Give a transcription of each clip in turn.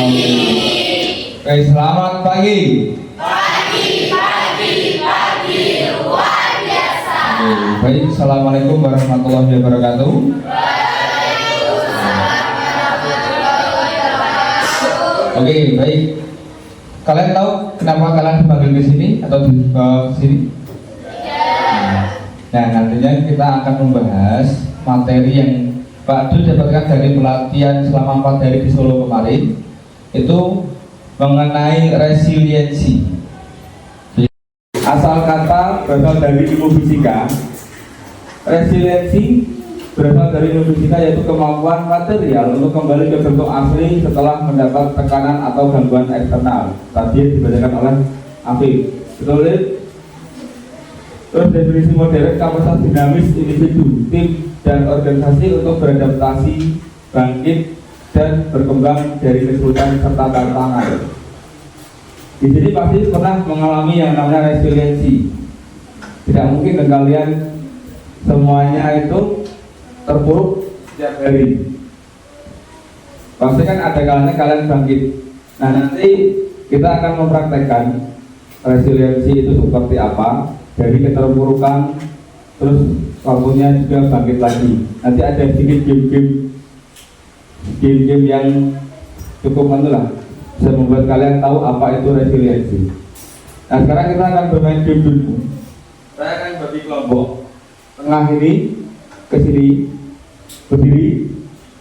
Oke, selamat pagi. Luar biasa. Oke, baik, assalamualaikum warahmatullahi wabarakatuh. Oke, baik. Kalian tahu kenapa kalian dipanggil ke sini atau di sini? Nah, nantinya kita akan membahas materi yang Pak Dul dapatkan dari pelatihan selama 4 hari di Solo kemarin, itu mengenai resiliensi. Asal kata berasal dari ilmu fisika. Resiliensi berasal dari ilmu fisika, yaitu kemampuan material untuk kembali ke bentuk asli setelah mendapat tekanan atau gangguan eksternal. Tadi dibacakan oleh Afif. Betul? Terus definisi modern, kapasitas dinamis individu, tim, dan organisasi untuk beradaptasi, bangkit, dan berkembang dari kesulitan serta tantangan. Di sini pasti pernah mengalami yang namanya resiliensi. Tidak mungkin dan kalian semuanya itu terpuruk setiap hari. Pasti kan ada kalanya kalian bangkit. Nah, nanti kita akan mempraktekkan resiliensi itu seperti apa, dari keterpurukan terus waktunya juga bangkit lagi. Nanti ada sedikit game-game yang cukup manulah, bisa membuat kalian tahu apa itu resiliensi. Nah, sekarang kita akan bermain game dulu. Saya akan bagi kelompok. Tengah ini ke sini berdiri,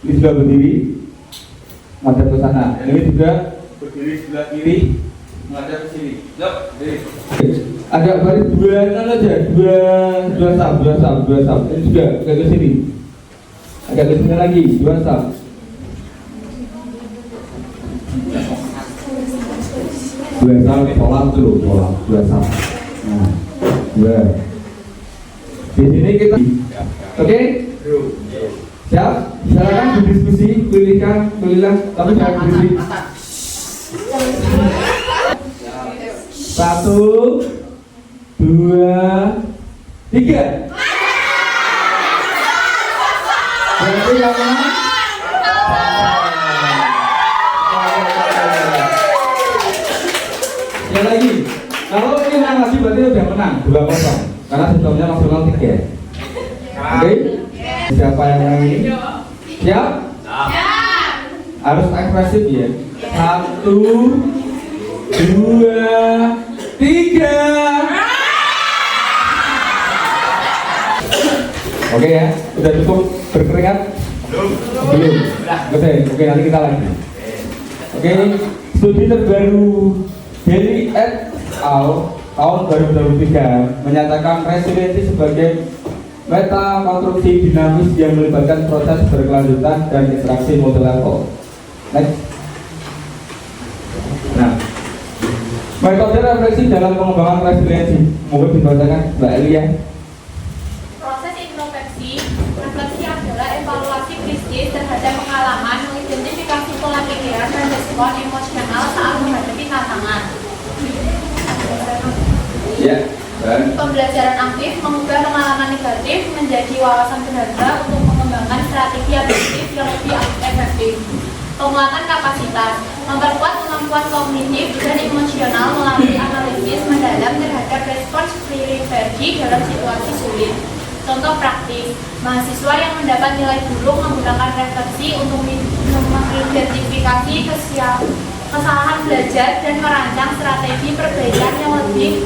ini juga berdiri menghadap ke sana. Ini juga berdiri sebelah kiri menghadap ke sini. Yuk, berdiri. Agak baris dua aja, dua sab. Ini juga agak ke sini. Agak ke sini lagi, dua sab. Dua sab, tolak dulu, dua sab. Nah, dua. Di sini kita, oke? Siap? Silakan berdiskusi, pilihlah, tapi jangan berisik. 1, 2, 3. Berarti yang menang? Ya lagi. Kalau ini menang lagi berarti udah menang 2-0. Karena sistemnya maksimal 3. Oke? Siapa yang menang ini? Siap? Harus ekspresif ya. 1, 2, 3. Oke ya, udah cukup berkeringat? Belum. Oke, nanti kita lagi. Oke, studi terbaru dari et al. tahun 2023 menyatakan resiliensi sebagai meta konstruksi dinamis yang melibatkan proses berkelanjutan dan interaksi multilevel. Next. Nah, metode refleksi dalam pengembangan resiliensi mungkin dibacakan Mbak Elia. Proses introspeksi refleksi adalah evaluasi kritis terhadap pengalaman, mengidentifikasi pola pikiran dan respon emosional saat menghadapi tantangan. Ya, dan pembelajaran aktif mengubah pengalaman negatif menjadi wawasan berharga untuk mengembangkan strategi adaptif yang lebih efektif. Penguatan kapasitas memperkuat kemampuan kognitif dan emosional melalui analisis mendalam terhadap respons pribadi dalam situasi sulit. Contoh praktis, mahasiswa yang mendapat nilai buruk menggunakan refleksi untuk mengidentifikasi kesalahan belajar dan merancang strategi perbaikan yang lebih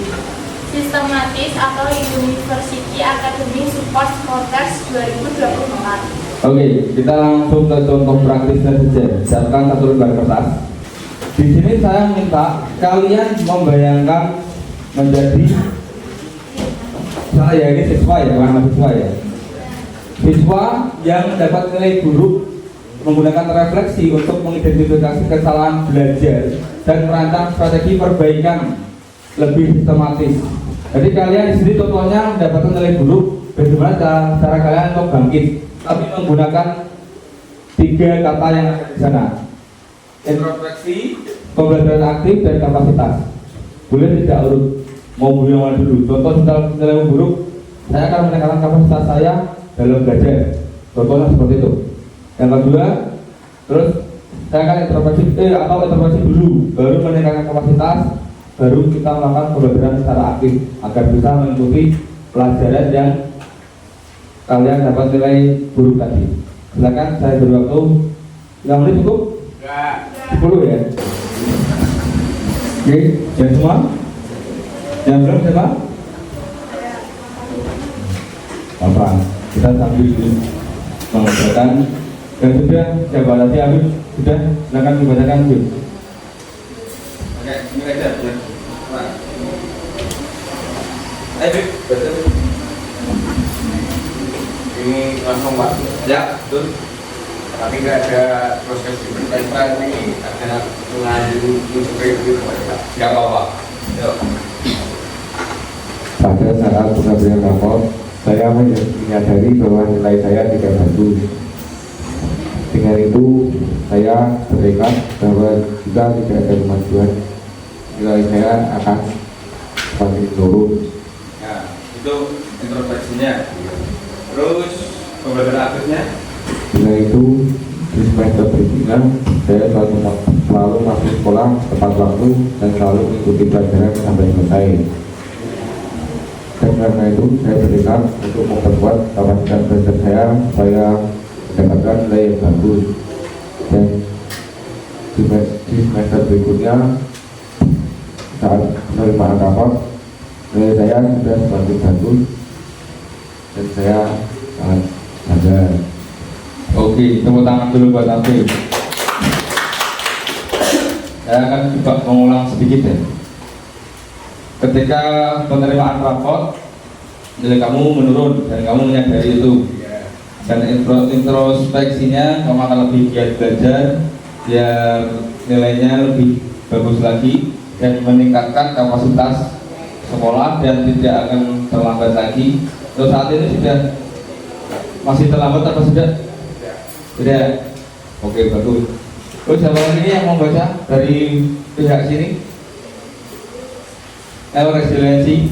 sistematis atau University Academy Support Supporters 2024. Oke, kita langsung ke contoh praktisnya saja. Siapkan satu lembar kertas. Di sini saya minta kalian membayangkan menjadi, saya ini siswa ya, bukan mahasiswa ya. Siswa yang mendapat nilai buruk menggunakan refleksi untuk mengidentifikasi kesalahan belajar dan merancang strategi perbaikan lebih sistematis. Jadi kalian di sini contohnya mendapatkan nilai buruk, bagaimana cara kalian untuk bangkit, tapi menggunakan 3 kata yang ada di sana: introspeksi, pembelajaran aktif, dan kapasitas. Boleh tidak urut, mau yang mana dulu? Contoh nilai buruk, saya akan meningkatkan kapasitas saya dalam belajar. Contohnya seperti itu. Yang kedua, terus saya akan introspeksi dulu, baru meningkatkan kapasitas, baru kita melakukan pembelajaran secara aktif agar bisa mengikuti pelajaran yang kalian dapat nilai buruk tadi. Silakan saya beri waktu 5 menit cukup? 10 ya. Oke, yang semua? Yang belum siapa? Bapak, kita sambil mengerjakan. Dan sudah, siapa tadi Habib? Sudah, silakan dibacakan Habib. Oke, ini aja. Habib, betul. Ini langsung Pak. Ya, betul. Tapi nggak ada proses penyelesaian ini, ada mengadu interview Pak. Nggak apa-apa. Yuk. Pada saat pengambilan rapor, saya menyadari bahwa nilai saya tidak bagus. Dengan itu, saya bertekad bahwa jika tidak ada kemajuan, nilai saya akan semakin turun. Nah, itu introspeksinya. Terus pembelajaran aktifnya. Dengan itu, di semester berikutnya, saya selalu masuk sekolah tepat waktu dan selalu mengikuti pelajaran sampai selesai. Dan karena itu, saya bertekad untuk memperkuat kapasitas belajar saya supaya mendapatkan nilai yang bagus. Dan di semester berikutnya, saat penerimaan rapor, nilai saya sudah semakin bagus dan saya sangat bangga. Oke, tepuk tangan dulu buat Habib. Saya akan coba mengulang sedikit ya. Ketika penerimaan raport, nilai kamu menurun dan kamu menyadari itu. Dan introspeksinya kamu akan lebih giat belajar, biar nilainya lebih bagus lagi dan meningkatkan kapasitas sekolah dan tidak akan terlambat lagi. Terus saat ini sudah masih terlambat atau sudah? Sudah. Oke, bagus. Terus siapa lagi yang mau baca dari pihak sini? Resiliensi.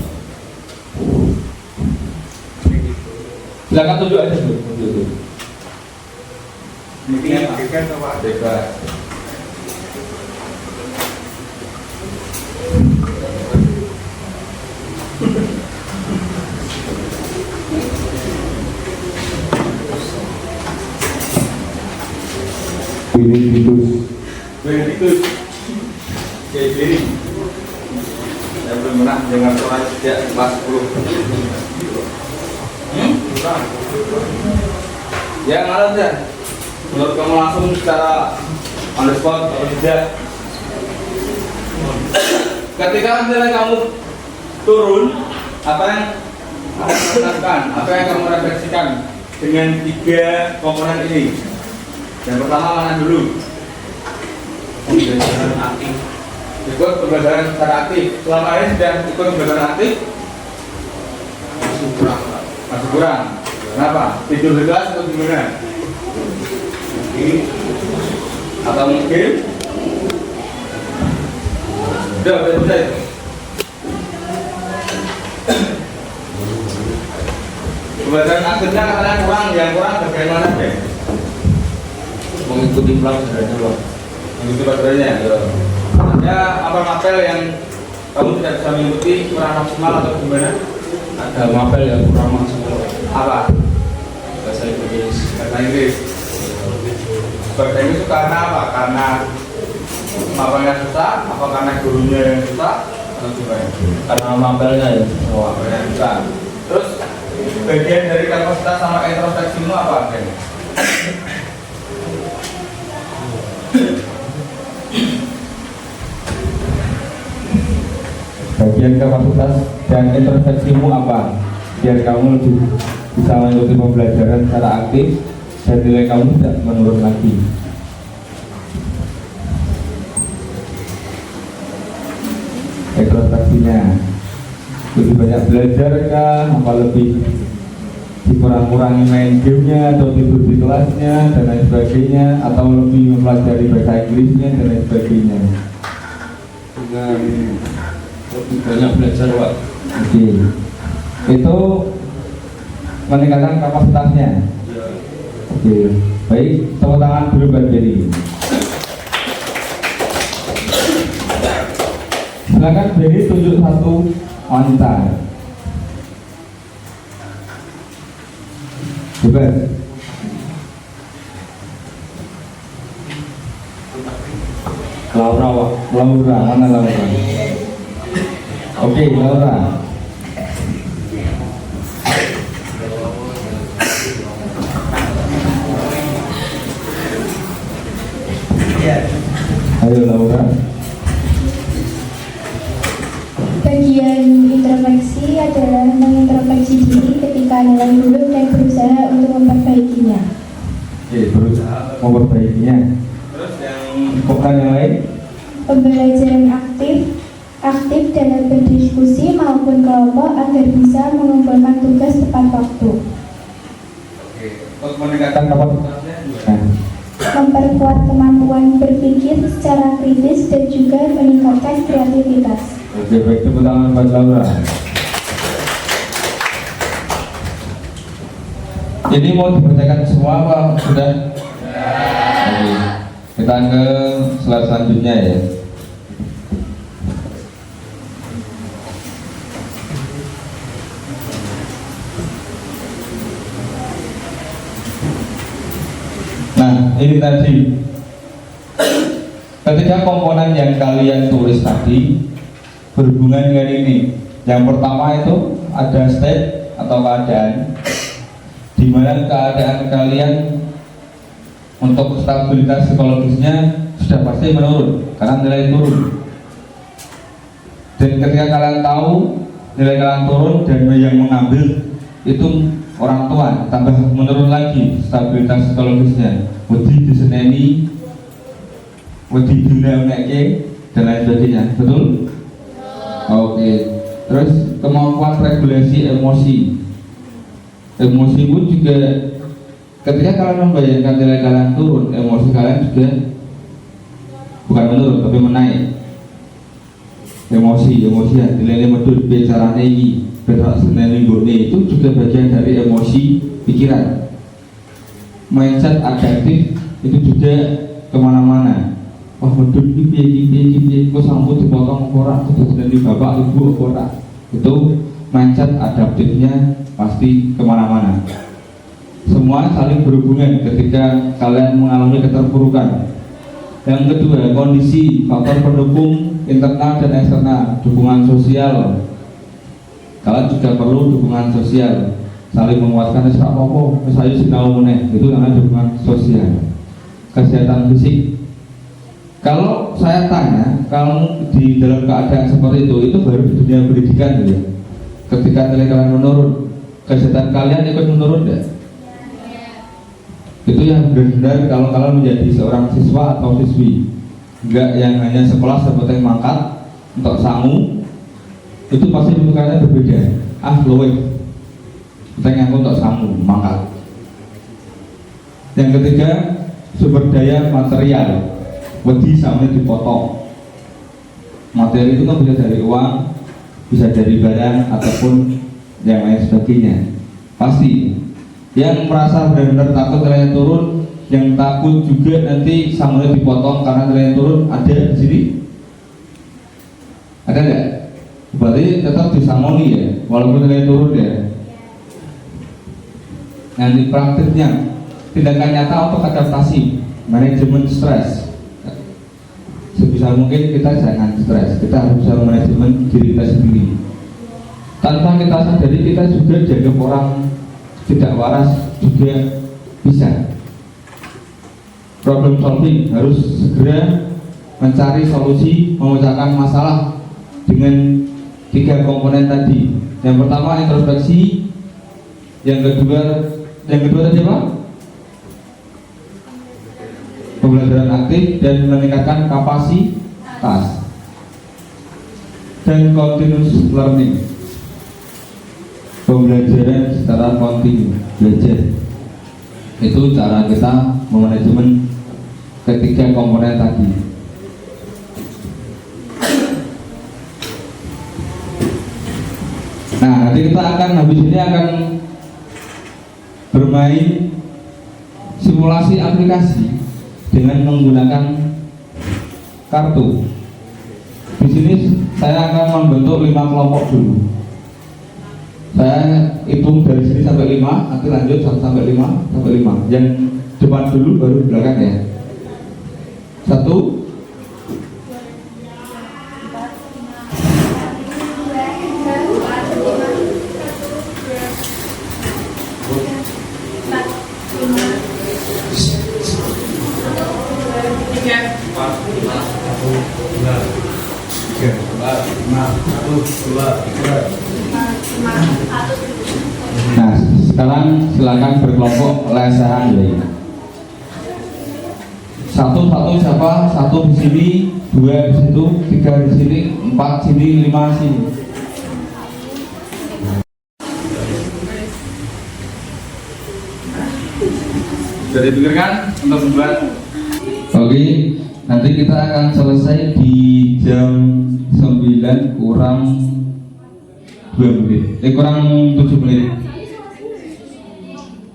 Silakan tunjuk aja dulu. Tunjuk. Ini kan sama Bebas. Benedikus. Oke, ini. Saya belum pernah dengar suara sejak kelas 10. Ya ngalah aja. Menurut kamu langsung secara on the spot atau tidak? Ketika nilai kamu turun, apa yang kamu lakukan? Apa yang kamu refleksikan dengan 3 komponen ini? Yang pertama mana dulu? Pembelajaran aktif. Ikut pembelajaran secara aktif. Selama ini sudah ikut pembelajaran aktif? Masih kurang Pak. Masih kurang. Kenapa? Tidur di kelas atau gimana? Ini Atau mungkin? Udah selesai. Pembelajaran aktifnya katanya kurang, yang kurang bagaimana deh? mengikuti pelajarannya Pak. Mengikuti pelajarannya. Ya, apel yang kamu tidak bisa mengikuti kurang maksimal atau gimana? Ada mapel yang kurang maksimal Pak. Apa? Bahasa Inggris. Bahasa Inggris. Bahasa Inggris itu karena apa? Karena mapelnya susah, apa karena gurunya yang susah, atau gimana? Karena mapelnya ya. Mapelnya susah. Terus bagian dari kapasitas sama introspeksimu apa? Ben? Bagian kapasitas dan introspeksimu apa? Biar kamu lebih bisa mengikuti pembelajaran secara aktif dan nilai kamu tidak menurun lagi. Introspeksinya lebih banyak belajar kah? Apa lebih dikurang-kurangi main gamenya atau tidur di kelasnya dan lain sebagainya, atau lebih mempelajari bahasa Inggrisnya dan lain sebagainya? Dengan lebih banyak belajar Pak. Oke, itu meningkatkan kapasitasnya. Oke, baik, tepuk tangan dulu buat Jerry. silakan Benny tunjuk satu wanita. Bebas. Laura, mana Laura? Oke, Laura. Ayo Laura. Bagian introspeksi adalah mengintrospeksi diri ketika dalam dulu dan berusaha untuk memperbaikinya. Oke, berusaha memperbaikinya. Terus yang bukan yang lain? Pembelajaran aktif dalam berdiskusi maupun kelompok agar bisa mengumpulkan tugas tepat waktu. Oke, untuk meningkatkan kapasitasnya. Memperkuat kemampuan berpikir secara kritis dan juga meningkatkan kreativitas. Oke, baik, tepuk tangan buat Laura. Ini mau dibacakan semua apa sudah? Oke, kita ke slide selanjutnya ya. Nah, ini tadi ketiga komponen yang kalian tulis tadi berhubungan dengan ini. Yang pertama itu ada state atau keadaan, di mana keadaan kalian untuk stabilitas psikologisnya sudah pasti menurun karena nilai turun. Dan ketika kalian tahu nilai kalian turun dan yang mengambil itu orang tua, tambah menurun lagi stabilitas psikologisnya, wedi diseneni, wedi diuneke dan lain sebagainya. Betul? Oke. Terus kemampuan regulasi emosi. Emosi pun juga ketika kalian membayangkan nilai kalian turun, emosi kalian juga bukan menurun tapi menaik. Emosi ya, nilai medut bicaranya ini berak seneni gone itu juga bagian dari emosi pikiran. Mindset adaptif itu juga kemana-mana. Wah medut ini kok sambut dipotong ora, kudu seneni bapak ibu ora. Itu mindset adaptifnya pasti kemana-mana. Semua saling berhubungan ketika kalian mengalami keterpurukan. Yang kedua, kondisi faktor pendukung internal dan eksternal, dukungan sosial. Kalian juga perlu dukungan sosial, saling menguatkan. Apa-apa, saya sinau meneh, itu namanya dukungan sosial. Kesehatan fisik. Kalau saya tanya, kamu di dalam keadaan seperti itu baru di dunia pendidikan ya. Ketika nilai kalian menurun, kesehatan kalian ikut menurun ya? Itu yang benar kalau kalian menjadi seorang siswa atau siswi, enggak yang hanya sekolah seperti mangkat untuk sangu, itu pasti bentukannya berbeda. Loe kita ngaku untuk sangu mangkat. Yang ketiga, sumber daya material. Wedi sama dipotong. Materi itu kan bisa dari uang, bisa dari barang ataupun yang lain sebagainya. Pasti yang merasa benar-benar takut nilainya turun, yang takut juga nanti samanya dipotong karena nilainya turun, ada di sini? Ada nggak? Berarti tetap disamoni ya, walaupun nilainya turun ya. Nanti praktiknya tindakan nyata untuk adaptasi, manajemen stres. Sebisa mungkin kita jangan stres, kita harus bisa manajemen diri kita sendiri. Tanpa kita sadari kita juga jaga orang tidak waras juga bisa. Problem solving, harus segera mencari solusi memecahkan masalah dengan tiga komponen tadi. Yang pertama introspeksi, yang kedua tadi apa? Pembelajaran aktif dan meningkatkan kapasitas, dan continuous learning, pembelajaran secara kontinu, belajar. Itu cara kita memanajemen ketiga komponen tadi. Nah, nanti kita akan habis ini akan bermain simulasi aplikasi dengan menggunakan kartu. Di sini saya akan membentuk 5 kelompok dulu. Saya hitung dari sini sampai 5, nanti lanjut 1 sampai 5 sampai 5. Yang depan dulu baru di belakang ya. 1 Nah, sekarang silakan berkelompok lesehan ya. 1 siapa? 1 di sini, 2 di situ, 3 di sini, 4 sini, 5 sini. Sudah dipikirkan untuk membuat? Oke, nanti kita akan selesai di jam 9 kurang 2 menit, kurang 7 menit.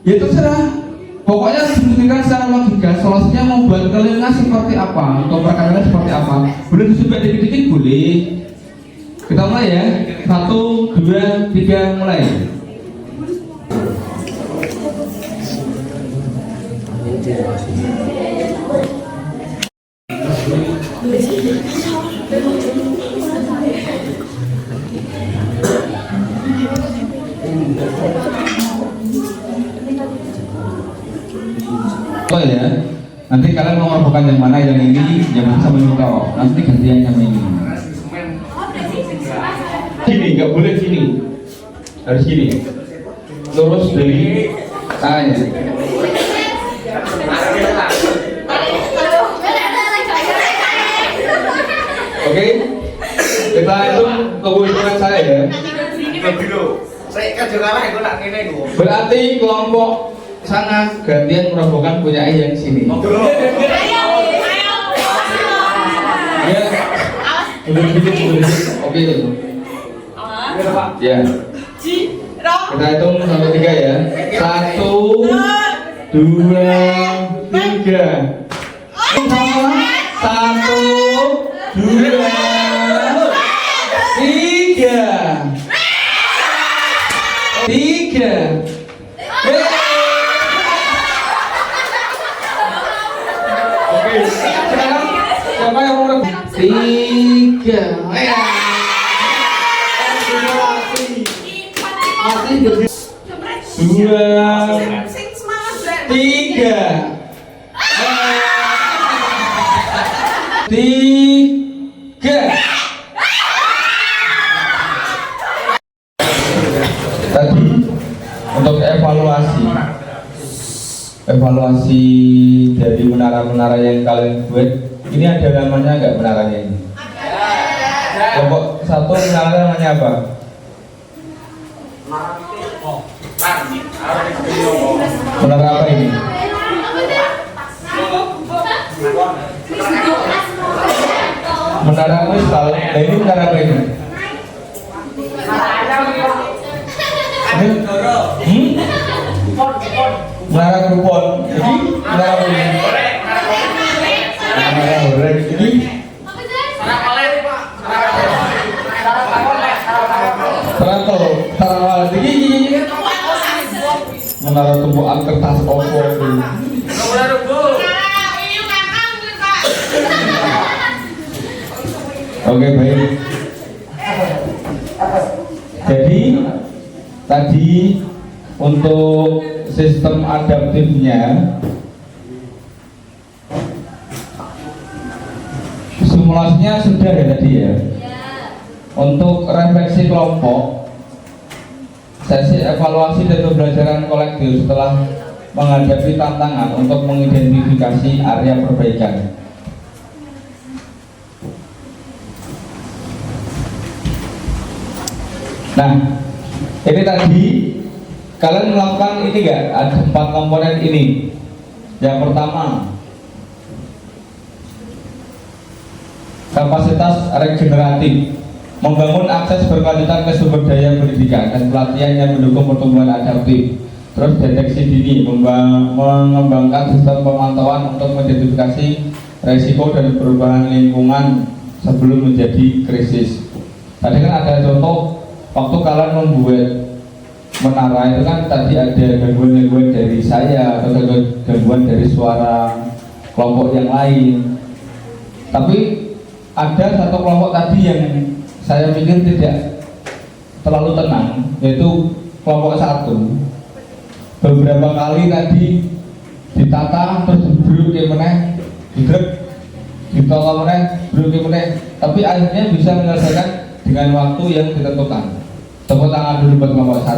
Ya terserah, pokoknya dibuktikan secara logika. Solusinya mau buat kelilingnya seperti apa, atau perkaranya seperti apa. Boleh disebut dikit-dikit boleh. Kita mulai ya, 1, 2, 3, mulai. Oh ya, nanti kalian mau merobohkan yang mana, yang ini, yang sama ini kau. Nanti gantian yang ini. Sini, nggak boleh sini. Harus sini. Lurus dari saya. Oke, kita itu tunggu hitungan saya ya. Berarti kelompok sana gantian merobohkan punya yang sini. Ya, udah sedikit. Oke. Ya. Kita hitung sampai 3 ya. 1, 2, 3. 1, 2, 3. Oke, sekarang siapa yang mau 3? Masih 2, 3. 3. Tadi untuk evaluasi dari menara-menara yang kalian buat, ini ada namanya nggak menaranya ini? Kelompok 1 menaranya namanya apa? Menara apa ini? Menara kristal. Nah ini menara apa ini? Menara kupon. Jadi menara apa ini? Menara horeg. Ini Terato, tarawal. Ini menara tumpuan kertas opo. Oke, baik. Jadi tadi untuk sistem adaptifnya simulasinya sudah ya tadi ya. Untuk refleksi kelompok, sesi evaluasi dan pembelajaran kolektif setelah menghadapi tantangan untuk mengidentifikasi area perbaikan. Nah, ini tadi kalian melakukan ini enggak? Ada 4 komponen ini. Yang pertama, kapasitas regeneratif, membangun akses berkelanjutan ke sumber daya pendidikan dan pelatihan yang mendukung pertumbuhan adaptif. Terus deteksi dini, mengembangkan sistem pemantauan untuk mengidentifikasi resiko dan perubahan lingkungan sebelum menjadi krisis. Tadi kan ada contoh waktu kalian membuat menara itu kan tadi ada gangguan-gangguan dari saya atau gangguan dari suara kelompok yang lain. Tapi ada satu kelompok tadi yang saya pikir tidak terlalu tenang, yaitu kelompok 1. Beberapa kali tadi ditata terus duduk ke meneh, duduk ditolak meneh, duduk ke meneh, tapi akhirnya bisa menyelesaikan dengan waktu yang ditentukan. Tepuk tangan dulu buat kelompok 1.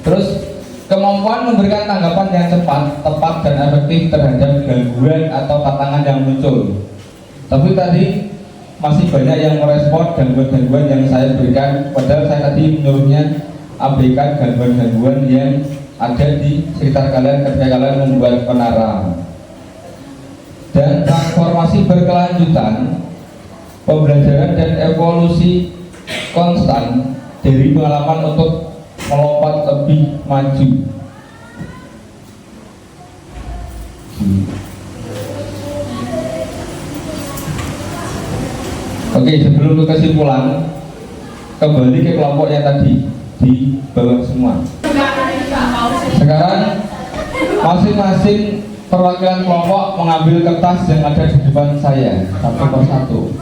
Terus kemampuan memberikan tanggapan yang cepat, tepat, dan efektif terhadap gangguan atau tantangan yang muncul. Tapi tadi masih banyak yang merespon gangguan-gangguan yang saya berikan, padahal saya tadi menyuruhnya abaikan gangguan-gangguan yang ada di sekitar kalian ketika kalian membuat menara. Dan transformasi berkelanjutan, pembelajaran dan evolusi konstan dari pengalaman untuk melompat lebih maju. Oke, sebelum ke kesimpulan, kembali ke kelompok yang tadi di bawah semua. Sekarang masing-masing perwakilan kelompok mengambil kertas yang ada di depan saya, satu persatu.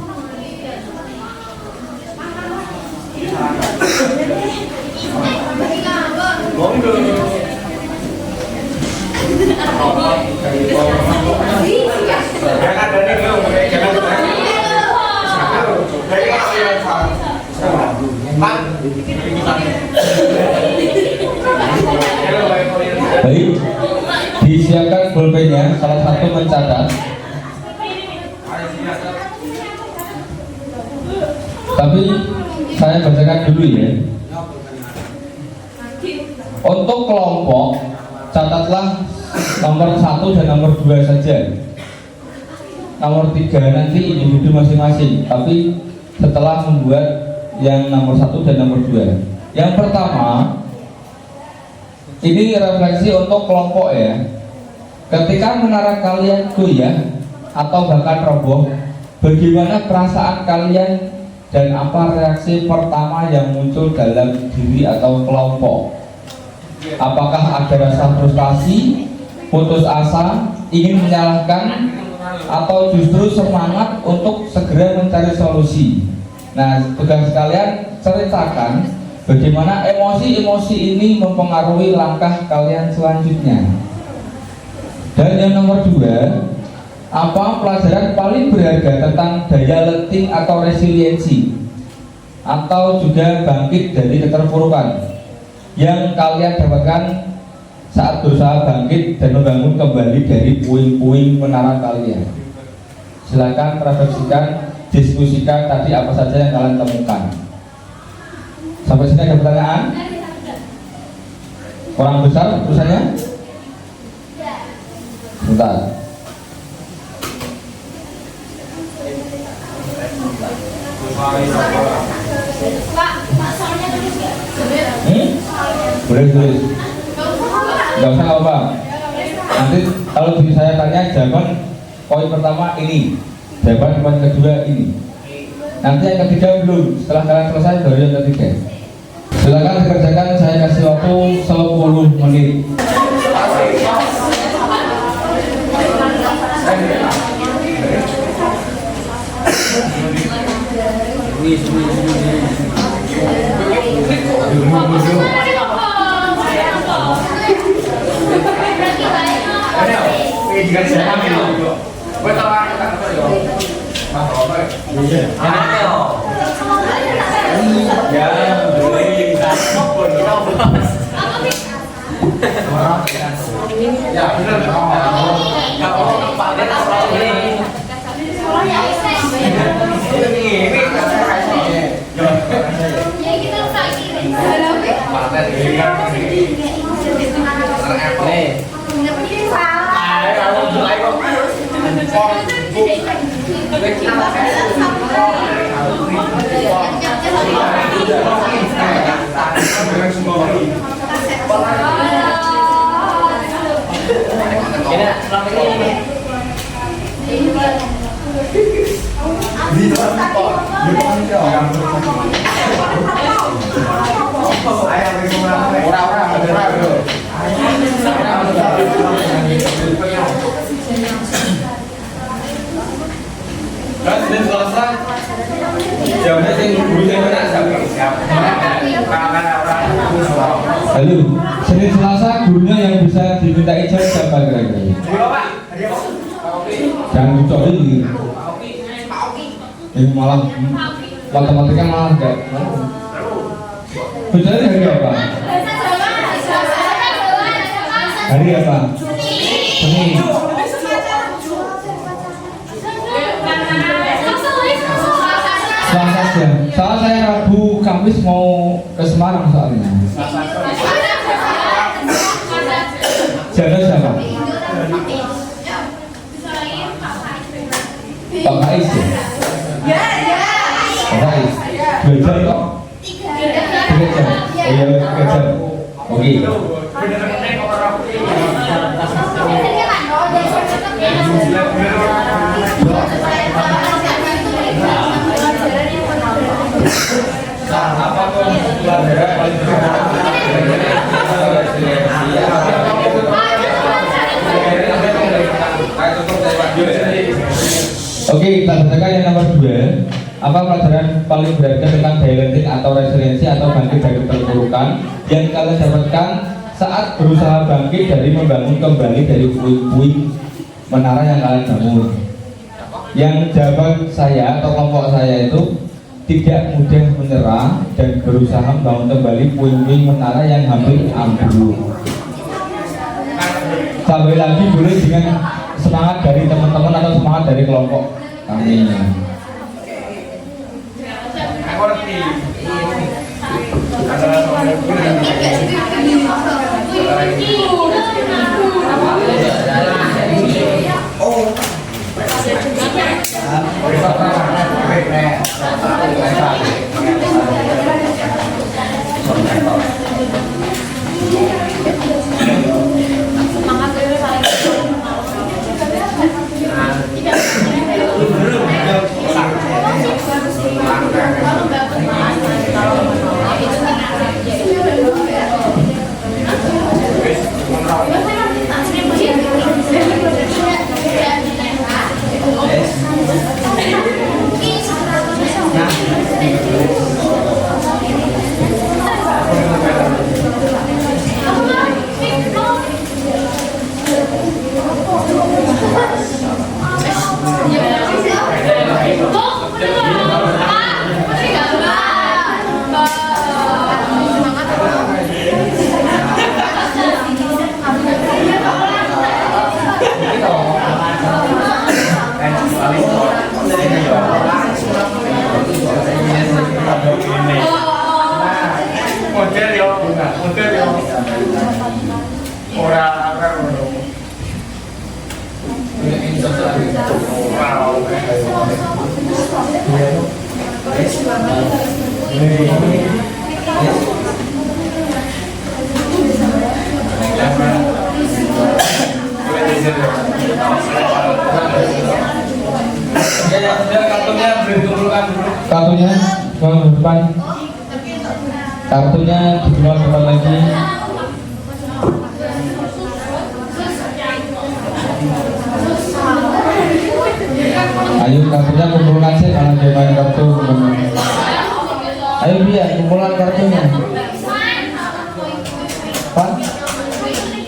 Baik, disiapkan pulpennya, salah satu mencatat. Tapi saya bacakan dulu ya. Untuk kelompok, catatlah nomor 1 dan nomor 2 saja. Nomor 3 nanti individu masing-masing, tapi setelah membuat yang nomor 1 dan nomor 2. Yang pertama, ini refleksi untuk kelompok ya. Ketika menara kalian goyah atau bahkan roboh, bagaimana perasaan kalian dan apa reaksi pertama yang muncul dalam diri atau kelompok? Apakah ada rasa frustasi, putus asa, ingin menyalahkan, atau justru semangat untuk segera mencari solusi? Nah, tugas kalian ceritakan bagaimana emosi-emosi ini mempengaruhi langkah kalian selanjutnya. Dan yang nomor 2, apa pelajaran paling berharga tentang daya letting atau resiliensi, atau juga bangkit dari keterpurukan yang kalian dapatkan saat berusaha bangkit dan membangun kembali dari puing-puing menara kalian? Silakan refleksikan, diskusikan tadi apa saja yang kalian temukan. Sampai sini ada pertanyaan? Kurang besar urusannya? Bentar. Boleh tulis. Gak usah apa. Nanti kalau saya tanya jawaban poin pertama ini, jawaban poin kedua ini. Nanti yang ketiga belum. Setelah kalian selesai baru yang ketiga. Silakan dikerjakan, saya kasih waktu 10 menit. Ini Senin Selasa jamnya sing gurunya mana siap. Halo, Senin Selasa gurunya yang bisa diminta ijazah siapa kira-kira? Jangan dicuri. Ini malah matematika malah enggak. Bicara hari apa? Hari apa? Senin. Selasa aja. Soalnya saya Rabu Kamis mau ke Semarang soalnya. Jaga siapa? Pak Kais ya? Pak Kais 2 jam kok? 3 jam? Oh iya 3 jam. Oke. Apa pelajaran paling Oke, kita bacakan yang nomor 2. Apa pelajaran paling berharga tentang balancing atau resiliensi atau bangkit dari keterpurukan yang kalian dapatkan saat berusaha bangkit dari membangun kembali dari puing-puing menara yang kalian bangun? Yang jawaban saya atau kelompok saya itu tidak mudah menyerah dan berusaha membangun kembali puing-puing menara yang hampir ambruk. Sampai lagi boleh dengan semangat dari teman-teman atau semangat dari kelompok kami. Kartunya ke depan. Kartunya dijual depan lagi. Ayo kartunya kumpulkan sih, kalau dia main kartu. Ayo biar kumpulkan kartunya. Pak,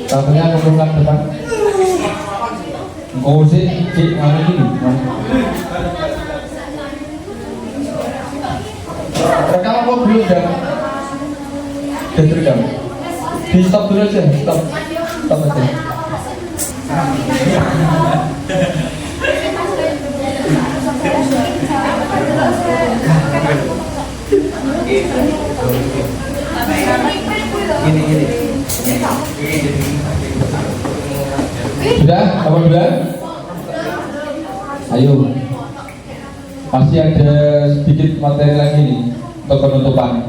kartunya kumpulkan depan. Oh sih, cik mana ini? Rekam apa belum dah? Sudah terekam. Di stop dulu aja, stop aja. Sudah, apa sudah? Ayo. Masih ada sedikit materi lagi nih untuk penutupan.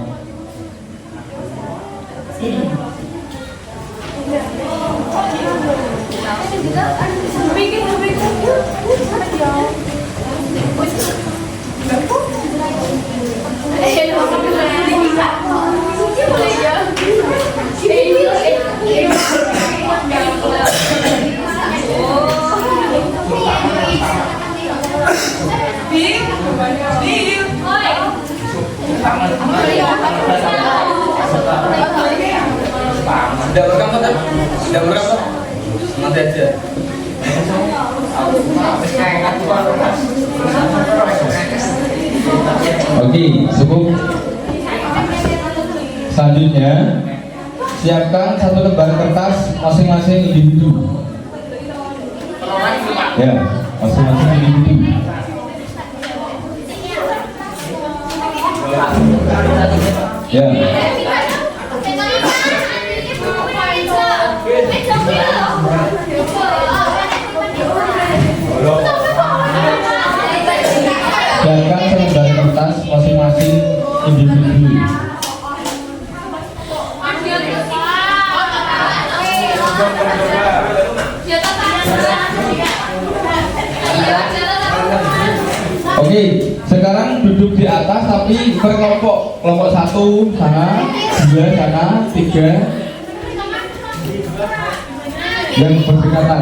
Tidak berkamput kan? Tidak berkamput. Nanti aja. Oke, cukup. Selanjutnya, siapkan satu lembar kertas masing-masing individu. Ya, masing-masing individu. Ya. Siapkan selembar kertas masing-masing individu. Oke, sekarang duduk di atas tapi berkelompok. Kelompok 1 sana, 2 sana, 3 yang berdekatan.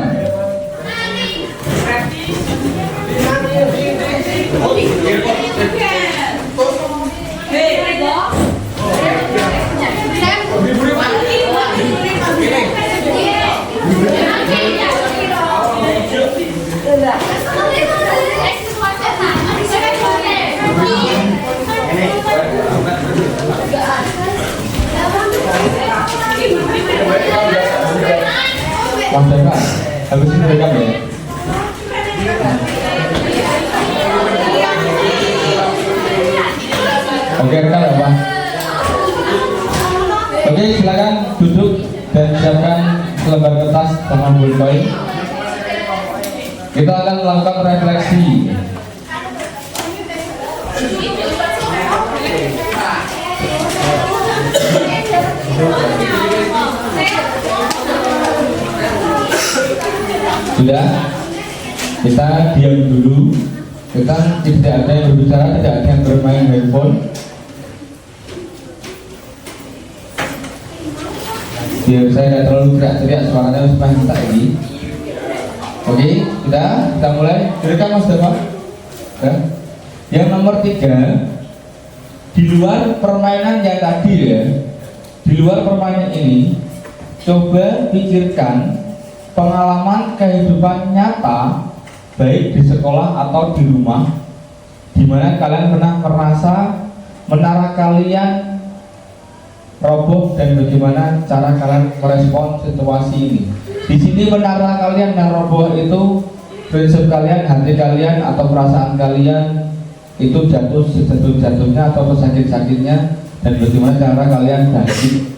Mas Deka, habis ini rekam ya. Oke, rekam ya Pak. Oke, silakan duduk dan siapkan selembar kertas sama pulpen. Kita akan melakukan refleksi. Sudah, kita diam dulu. Kita tidak ada yang berbicara, tidak ada yang bermain handphone. Biar saya tidak terlalu teriak-teriak suaranya supaya kita ini. Oke, kita mulai. Direkam Mas Dewa. Ya. Yang nomor 3, di luar permainan yang tadi ya, di luar permainan ini, coba pikirkan pengalaman kehidupan nyata, baik di sekolah atau di rumah, di mana kalian pernah merasa menara kalian roboh dan bagaimana cara kalian merespon situasi ini. Di sini menara kalian yang roboh itu prinsip kalian, hati kalian atau perasaan kalian itu jatuh sejatuh-jatuhnya atau sakit-sakitnya dan bagaimana cara kalian bangkit.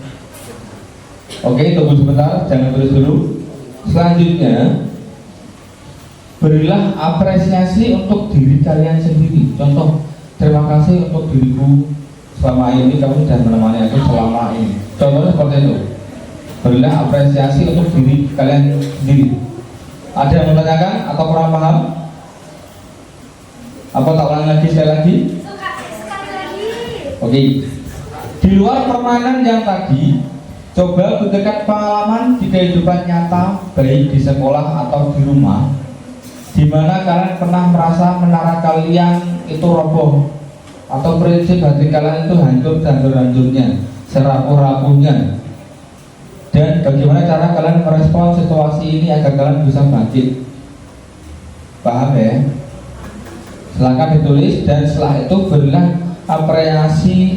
Oke, tunggu sebentar, jangan tulis dulu. Selanjutnya, berilah apresiasi untuk diri kalian sendiri. Contoh, terima kasih untuk diriku selama ini kamu sudah menemani aku selama ini. Contohnya seperti itu. Berilah apresiasi untuk diri kalian sendiri. Ada yang menanyakan atau kurang paham? Apa tak ulang lagi sekali lagi? Oke. Di luar permainan yang tadi, coba pikirkan pengalaman di kehidupan nyata, baik di sekolah atau di rumah, di mana kalian pernah merasa menara kalian itu roboh atau prinsip hati kalian itu hancur dan hancurnya, serapuh-rapuhnya, dan bagaimana cara kalian merespon situasi ini agar kalian bisa bangkit. Paham ya? Silakan ditulis dan setelah itu berilah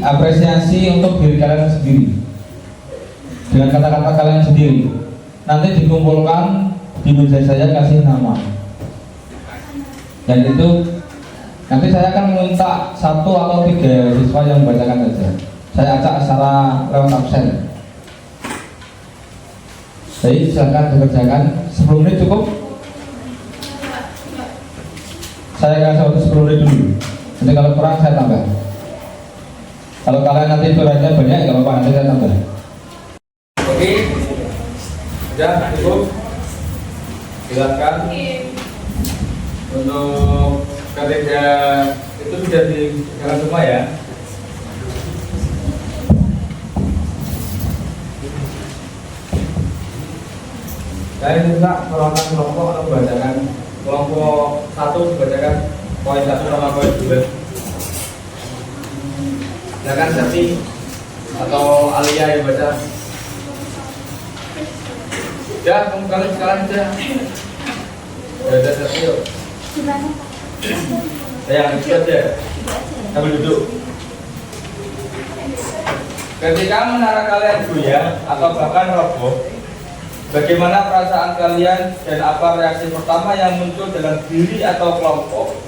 apresiasi untuk diri kalian sendiri dengan kata-kata kalian sendiri. Nanti dikumpulkan di meja saya, kasih nama. Dan itu nanti saya akan meminta 1 atau 3 siswa yang membacakan saja. Saya acak secara lewat absen. Jadi silakan dikerjakan. 10 menit cukup? Saya kasih waktu 10 menit dulu. Nanti kalau kurang saya tambah. Kalau kalian nanti durasinya banyak, nggak apa-apa, nanti saya tambah. Oke, sudah cukup. Silakan. Untuk ketiga itu sudah dikerjakan semua ya. Saya minta perwakilan kelompok untuk membacakan kelompok 1 dibacakan poin 1 sama poin 2. Silakan Sati atau Alia yang baca. Ya, kamu kalian sekarang aja. Ada Sati yuk. Yang itu aja. Sambil duduk. Ketika menara kalian goyah atau bahkan roboh, bagaimana perasaan kalian dan apa reaksi pertama yang muncul dalam diri atau kelompok?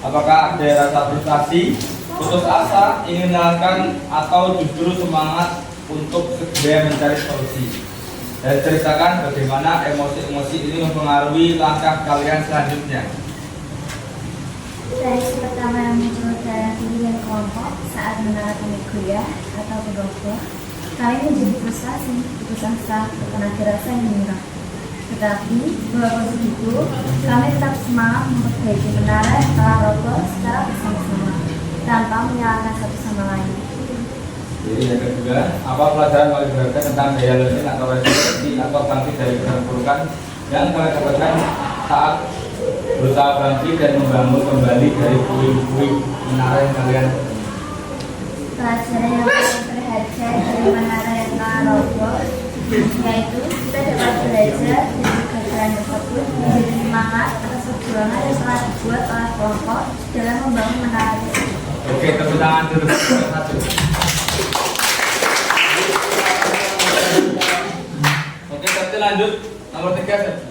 Apakah ada rasa frustasi, putus asa, ingin menyalahkan, atau justru semangat untuk segera mencari solusi? Dan ceritakan bagaimana emosi-emosi ini mempengaruhi langkah kalian selanjutnya. Reaksi pertama yang muncul dalam diri dan kelompok saat menara kami goyah atau berroboh, kami menjadi frustasi, putus asa, dan ada rasa yang menyerah. Tetapi, walaupun begitu, kami tetap semangat memperbaiki menara yang telah roboh secara bersama-sama, tanpa menyalahkan satu sama lain. Jadi yang kedua, apa pelajaran paling berharga tentang daya learning atau resiliensi atau bangkit dari keterpurukan yang kalian dapatkan saat berusaha bangkit dan membangun kembali dari puing-puing menara yang kalian? Pelajaran yang paling berharga dari menara yang telah roboh, yaitu kita dapat belajar dari kegagalan tersebut menjadi semangat atas perjuangan yang telah dibuat oleh kelompok dalam membangun menara tersebut. Oke, tepuk tangan dulu. Satu. Oke, kita lanjut nomor 3.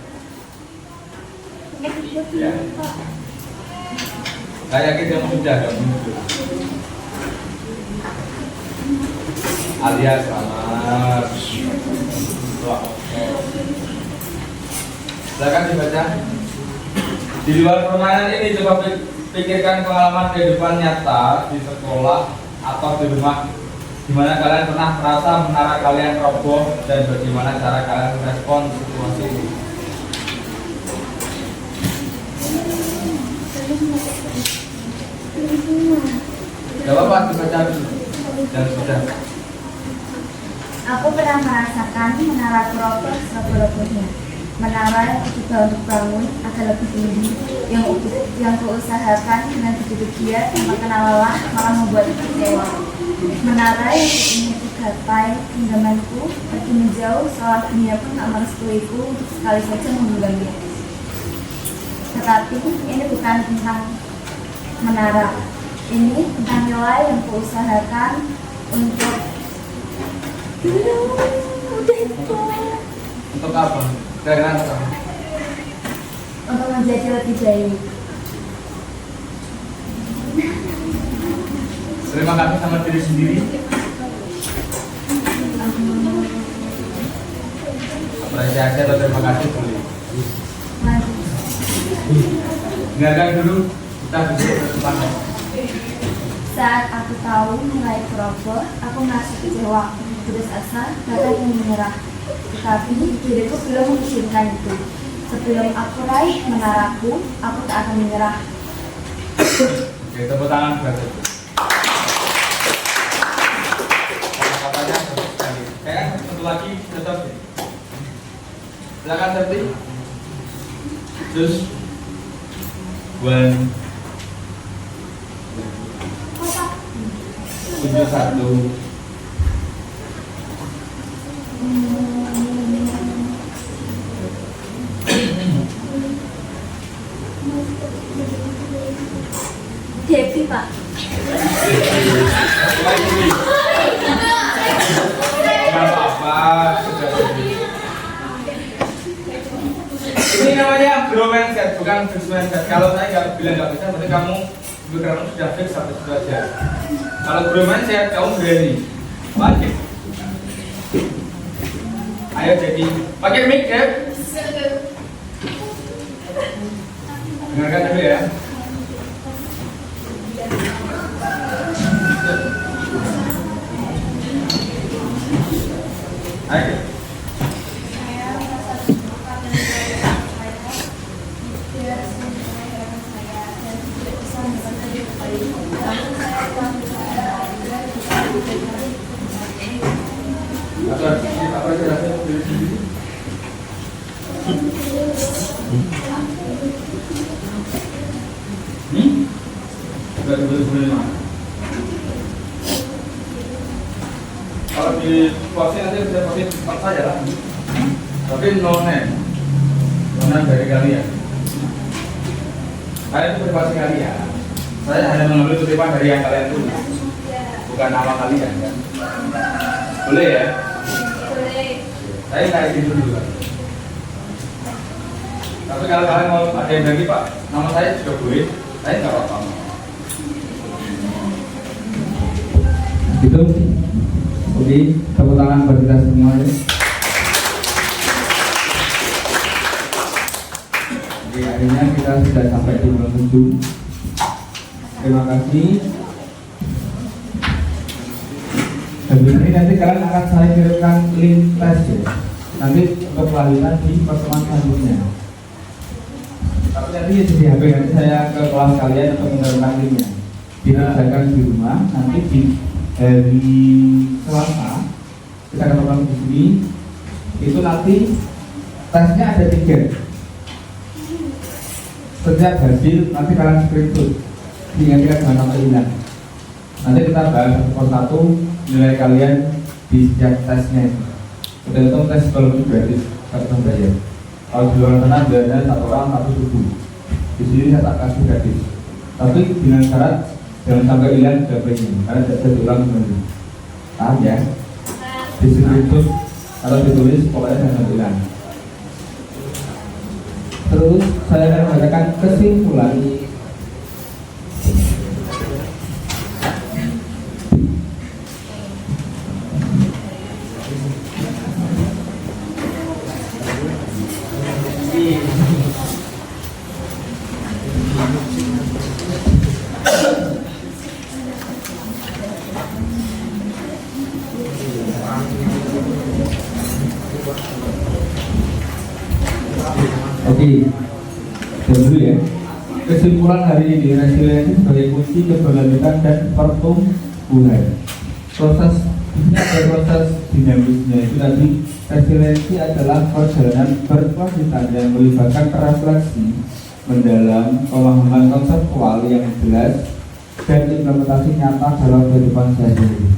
Ya. Saya yakin kamu sudah Alia, selamat. Silakan dibaca. Di luar permainan ini coba pikirkan pengalaman kehidupan nyata di sekolah atau di rumah, di mana kalian pernah merasa menara kalian roboh dan bagaimana cara kalian merespon situasi ini. Gak apa-apa, dibaca dulu. Dan sudah. Aku pernah merasakan menara roboh seroboh-robohnya. Menara yang dicoba untuk bangun agar lebih tinggi, yang kuusahakan dengan begitu giat tanpa kenal lelah malah membuat kecewa. Menara yang ingin digapai genggamanku pergi menjauh seolah dunia pun tak merestuiku untuk sekali saja menggenggamnya. Tetapi ini bukan tentang menara, ini tentang nilai yang kuusahakan untuk Untuk apa? Kira-kira apa? untuk menjadi lebih baik. Terima kasih sama diri sendiri. Apresiasi atau terima kasih boleh. Dengarkan dulu, kita bisa bersepakat. Saat aku tahu mulai roboh, aku merasa kecewa, putus asa, bahkan ingin menyerah. Tetapi diriku belum mengizinkan itu. Sebelum aku raih menaraku, aku tak akan menyerah. Oke, tepuk tangan buat itu. Katanya bagus sekali. Kayaknya satu lagi tetap. Silakan Serti. Terus 71. Devi, Pak. Nggak apa-apa, sudah Serti. Ini namanya grow mindset, bukan fix mindset. Kalau saya nggak bilang nggak bisa, berarti kamu pikiranmu sudah fix sampai situ aja. Kalau grow mindset, kamu berani, wajib. Ayo jadi, pakai mic ya. Dengarkan dulu ya. Ayo. Saya merasa cukup dengan daya Sudah 2005. Kalau di posisi nanti bisa pakai tempat saja lah. Tapi nolnya dari kalian. Saya itu privasi kalian. Saya hanya mengambil kutipan dari yang kalian tulis, bukan nama kalian kan. Boleh ya? Boleh. Saya nggak izin dulu kan. Tapi kalau kalian mau ada yang lagi Pak, nama saya juga boleh. Saya nggak apa-apa. Gitu. Oke, tepuk tangan buat kita semua ya. Oke, akhirnya kita sudah sampai di bulan 7. Terima kasih. Dan ini nanti kalian akan saya kirimkan link tes ya. Nanti untuk kelanjutan di pertemuan selanjutnya. Tapi nanti di HP nanti saya ke kelas kalian untuk mengirimkan linknya. Dikerjakan di rumah. Nanti di hari Selasa kita ketemu di sini. Itu nanti tesnya ada 3. Setiap hasil nanti kalian screenshot. Sehingga kita jangan sampai hilang. Nanti kita bahas satu persatu nilai kalian di setiap tesnya. Kita hitung tes kalau itu gratis, satu bayar. Kalau di luar sana biasanya 1 orang 1 suku. Di sini saya tak kasih gratis. Tapi dengan syarat jangan sampai hilang jawabannya, karena tidak bisa diulang kembali. Paham ya? Di screenshot atau ditulis pokoknya jangan sampai hilang. Terus saya akan membacakan kesimpulan. Oke, dulu ya. Kesimpulan hari ini, resiliensi sebagai kunci keberlanjutan dan pertumbuhan. Proses ini ada proses dinamisnya. Itu tadi resiliensi adalah perjalanan berkelanjutan yang melibatkan refleksi mendalam, pemahaman konseptual yang jelas, dan implementasi nyata dalam kehidupan sehari-hari.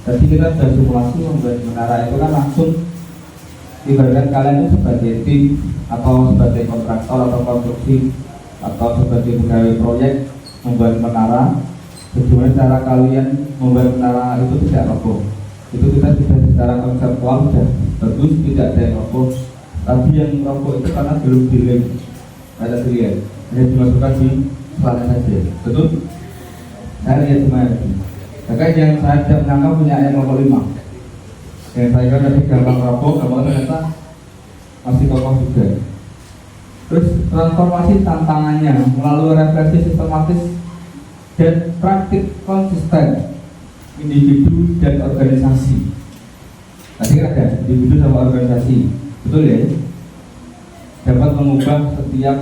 Tadi kita sudah simulasi membuat menara itu kan langsung ibaratkan kalian itu sebagai tim atau sebagai kontraktor atau konstruksi atau sebagai pegawai proyek membuat menara. Bagaimana cara kalian membuat menara itu tidak roboh? Itu kita sudah secara konseptual sudah bagus, tidak ada yang roboh. Tapi yang roboh itu karena belum dilem, ada dilihat, hanya dimasukkan di planet saja. Betul? Saya lihat semuanya. Maka yang saya tidak menyangka punya ayat nomor 5. Yang saya kira tadi gampang roboh, gampang ternyata masih kokoh juga. Terus transformasi tantangannya melalui refleksi sistematis dan praktik konsisten individu dan organisasi. Tadi kan ada individu sama organisasi, betul ya? Dapat mengubah setiap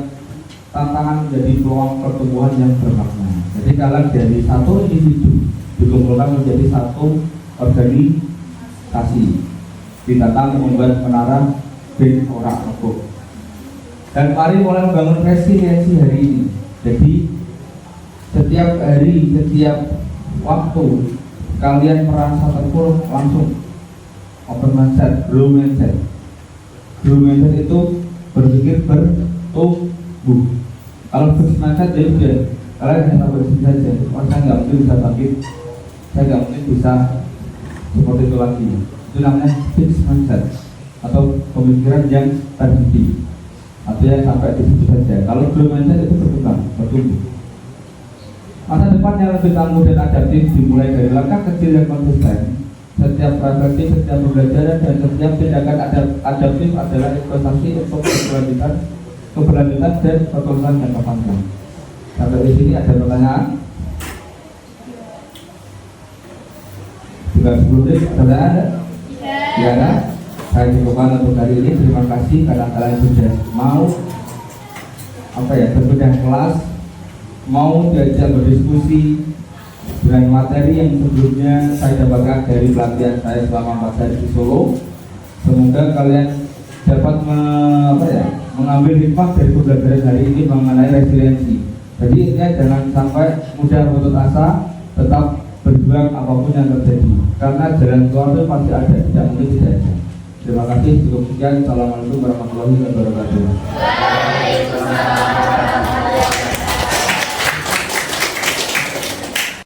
tantangan menjadi peluang pertumbuhan yang bermakna. Jadi kalian dari satu individu dikumpulkan menjadi satu organisasi. Ditata membuat menara ben ora roboh. Dan mari mulai membangun resiliensi hari ini. Jadi setiap hari, setiap waktu kalian merasa terpuruk, langsung open mindset, grow mindset. Grow mindset itu berpikir bertumbuh. Kalau fixed mindset ya udah, kalian hanya sampai sini saja. Oh, saya nggak mungkin bisa bangkit, saya nggak mungkin bisa seperti itu lagi. Itu namanya fixed mindset atau pemikiran yang terhenti. Artinya sampai di situ saja. Kalau grow mindset itu berkembang, bertumbuh. Masa depan yang lebih tangguh dan adaptif dimulai dari langkah kecil yang konsisten. Setiap refleksi, setiap pembelajaran, dan setiap tindakan adaptif adalah investasi untuk keberlanjutan dan pertumbuhan jangka panjang. Sampai di sini ada pertanyaan? Juga sebelumnya ada? Ya, ada? Saya cukupkan untuk hari ini. Terima kasih karena kalian sudah mau berbeda kelas, mau diajak berdiskusi dengan materi yang sebelumnya saya dapatkan dari pelatihan saya selama 4 hari di Solo. Semoga kalian dapat mengambil hikmah dari pembelajaran hari ini mengenai resiliensi. Jadi intinya jangan sampai mudah putus asa, tetap berjuang apapun yang terjadi, karena jalan keluar itu pasti ada, tidak mungkin tidak ada. Terima kasih, cukup sekian. Assalamualaikum warahmatullahi wabarakatuh. Waalaikumsalam.